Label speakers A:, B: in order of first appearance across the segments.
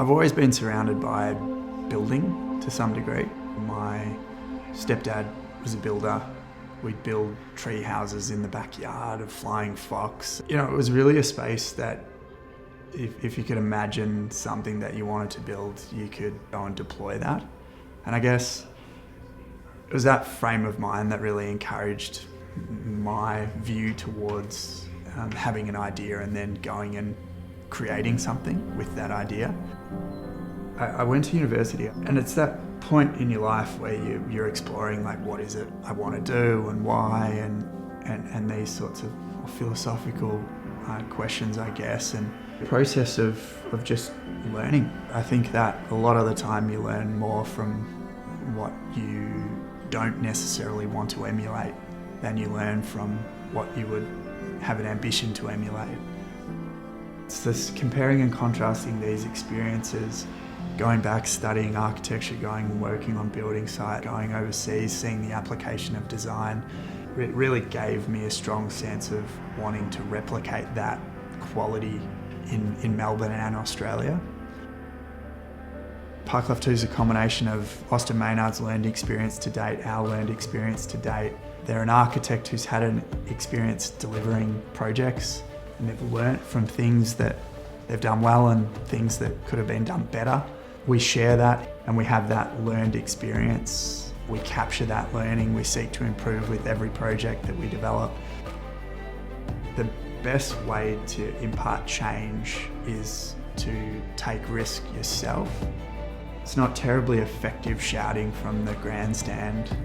A: I've always been surrounded by building to some degree. My stepdad was a builder. We'd build tree houses in the backyard of Flying Fox. You know, it was really a space that if you could imagine something that you wanted to build, you could go and deploy that. And I guess it was that frame of mind that really encouraged my view towards having an idea and then going and creating something with that idea. I went to university, and it's that point in your life where you're exploring, like, what is it I want to do and why, and these sorts of philosophical questions, I guess, and the process of just learning. I think that a lot of the time you learn more from what you don't necessarily want to emulate than you learn from what you would have an ambition to emulate. It's this comparing and contrasting these experiences, going back, studying architecture, going and working on building site, going overseas, seeing the application of design. It really gave me a strong sense of wanting to replicate that quality in Melbourne and Australia. ParkLife 2 is a combination of Austin Maynard's learned experience to date, our learned experience to date. They're an architect who's had an experience delivering projects, and they've learnt from things that they've done well and things that could have been done better. We share that, and we have that learned experience. We capture that learning. We seek to improve with every project that we develop. The best way to impart change is to take risk yourself. It's not terribly effective shouting from the grandstand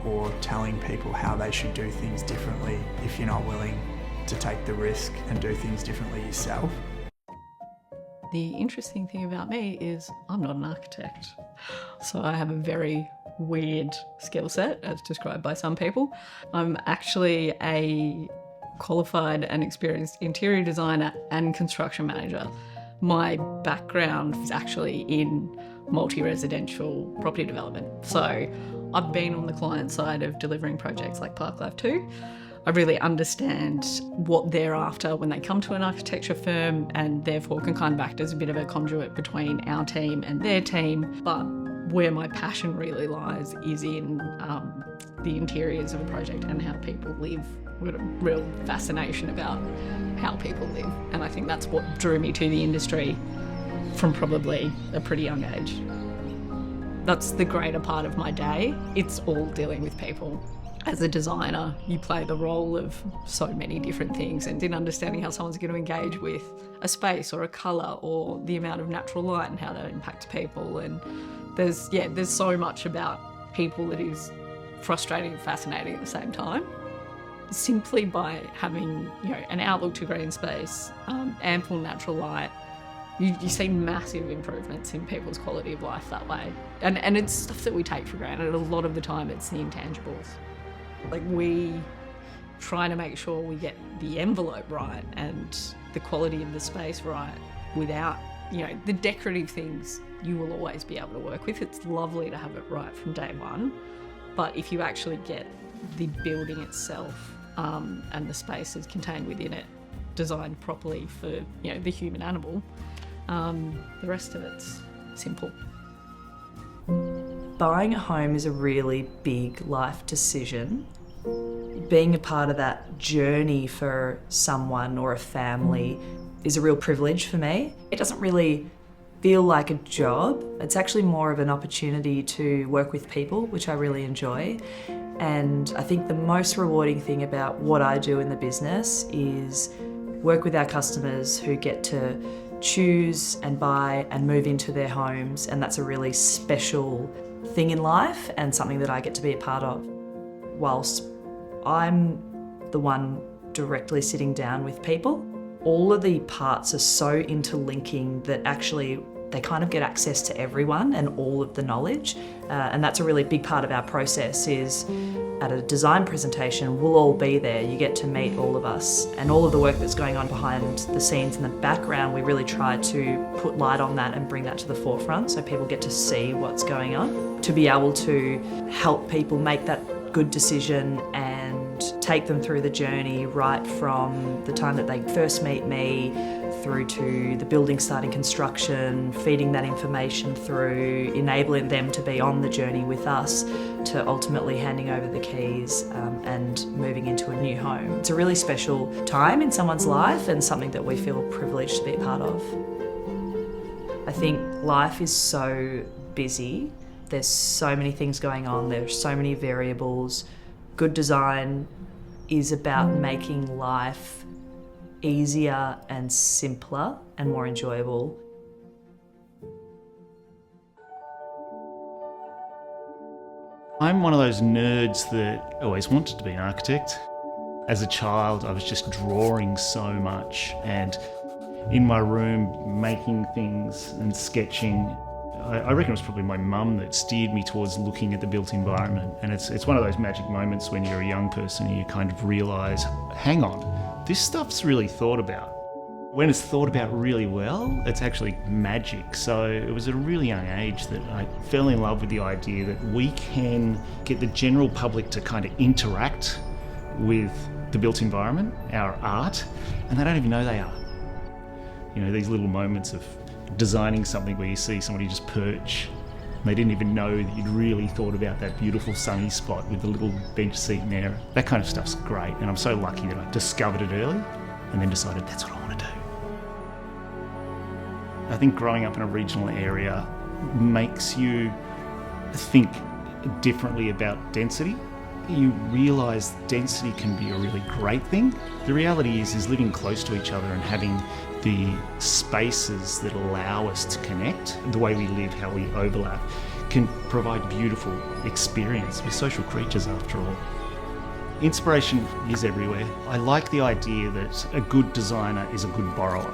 A: or telling people how they should do things differently if you're not willing to take the risk and do things differently yourself.
B: The interesting thing about me is I'm not an architect. So I have a very weird skill set, as described by some people. I'm actually a qualified and experienced interior designer and construction manager. My background is actually in multi-residential property development. So I've been on the client side of delivering projects like ParkLife 2. I really understand what they're after when they come to an architecture firm, and therefore can kind of act as a bit of a conduit between our team and their team. But where my passion really lies is in the interiors of a project and how people live. I've got a real fascination about how people live, and I think that's what drew me to the industry from probably a pretty young age. That's the greater part of my day. It's all dealing with people. As a designer, you play the role of so many different things, and in understanding how someone's going to engage with a space or a colour or the amount of natural light and how that impacts people. And there's so much about people that is frustrating and fascinating at the same time. Simply by having, an outlook to green space, ample natural light, you see massive improvements in people's quality of life that way. And it's stuff that we take for granted. A lot of the time it's the intangibles. Like, we try to make sure we get the envelope right and the quality of the space right without, the decorative things you will always be able to work with. It's lovely to have it right from day one. But if you actually get the building itself and the spaces contained within it designed properly for, the human animal, the rest of it's simple.
C: Buying a home is a really big life decision. Being a part of that journey for someone or a family is a real privilege for me. It doesn't really feel like a job. It's actually more of an opportunity to work with people, which I really enjoy. And I think the most rewarding thing about what I do in the business is work with our customers who get to choose and buy and move into their homes, and that's a really special thing in life and something that I get to be a part of. Whilst I'm the one directly sitting down with people, all of the parts are so interlinking that actually they kind of get access to everyone and all of the knowledge. And that's a really big part of our process. Is at a design presentation, we'll all be there. You get to meet all of us, and all of the work that's going on behind the scenes in the background, we really try to put light on that and bring that to the forefront so people get to see what's going on. To be able to help people make that good decision and take them through the journey right from the time that they first meet me through to the building starting construction, feeding that information through, enabling them to be on the journey with us, to ultimately handing over the keys and moving into a new home. It's a really special time in someone's life and something that we feel privileged to be a part of. I think life is so busy. There's so many things going on. There's so many variables. Good design is about making life easier and simpler and more enjoyable.
D: I'm one of those nerds that always wanted to be an architect. As a child, I was just drawing so much and in my room making things and sketching. I reckon it was probably my mum that steered me towards looking at the built environment. And it's one of those magic moments when you're a young person and you kind of realise, hang on, this stuff's really thought about. When it's thought about really well, it's actually magic. So it was at a really young age that I fell in love with the idea that we can get the general public to kind of interact with the built environment, our art, and they don't even know they are. You know, these little moments of designing something where you see somebody just perch and they didn't even know that you'd really thought about that beautiful sunny spot with the little bench seat in there. That kind of stuff's great, and I'm so lucky that I discovered it early and then decided that's what I want to do. I think growing up in a regional area makes you think differently about density. You realise density can be a really great thing. The reality is living close to each other and having the spaces that allow us to connect, the way we live, how we overlap, can provide beautiful experience. We're social creatures after all. Inspiration is everywhere. I like the idea that a good designer is a good borrower.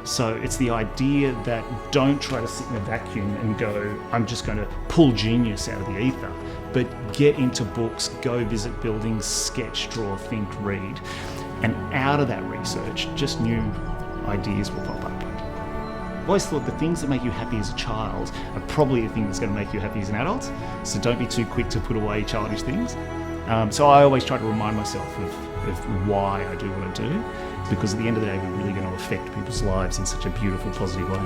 D: So it's the idea that don't try to sit in a vacuum and go, I'm just going to pull genius out of the ether, but get into books, go visit buildings, sketch, draw, think, read, and out of that research, just new ideas will pop up. I've always thought the things that make you happy as a child are probably the thing that's going to make you happy as an adult, so don't be too quick to put away childish things. So I always try to remind myself of why I do what I do, because at the end of the day, we're really going to affect people's lives in such a beautiful, positive way.